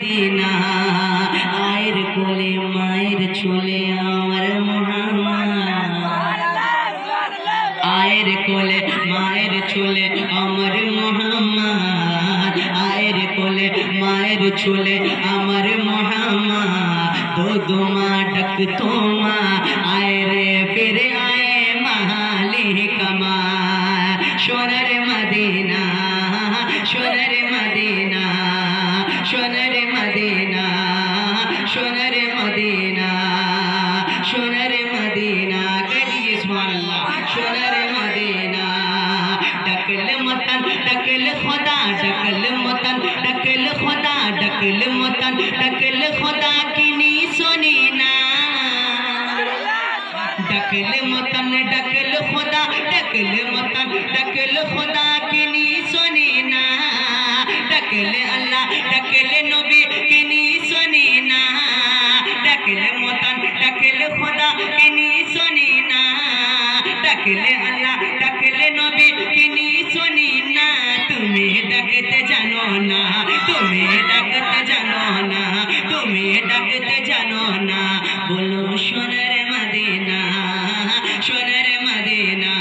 Medina আয়ের কোলে মায়ের ছোলে আমার মোহাম্মদ আয়ের কোলে মায়ের ছোলে আমার মোহাম্মদ আয়ের কোলে মায়ের ছোলে আমার মোহাম্মদ দো মা ডাক তো মা আয় রে ফির আয়ে মালিক মা সোনার মদিনা সোনার মদিনা সোনার মদিনা সোনার মদিনা সোনার মদিনা করিয়ে সুবহানাল্লাহ সোনার মদিনা डकल मतन डकल खुदा डकल मतन डकल खुदा डकल मतन डकल खुदा की नी सुनी ना डकल मतन डकल खुदा डकल मतन डकल खुदा की नी सुनी ना डकल अल्लाह डकल नबी की नी सुनी ना डकल मतन डकल खुदा की नी सुनी ना डकल अल्लाह डकल नबी की नी सुनी ना तुम्हें डकते जानो ना तुम्हें डकते जानो ना तुम्हें डकते जानो ना बोलो सोनर मदीना सोनर मदीना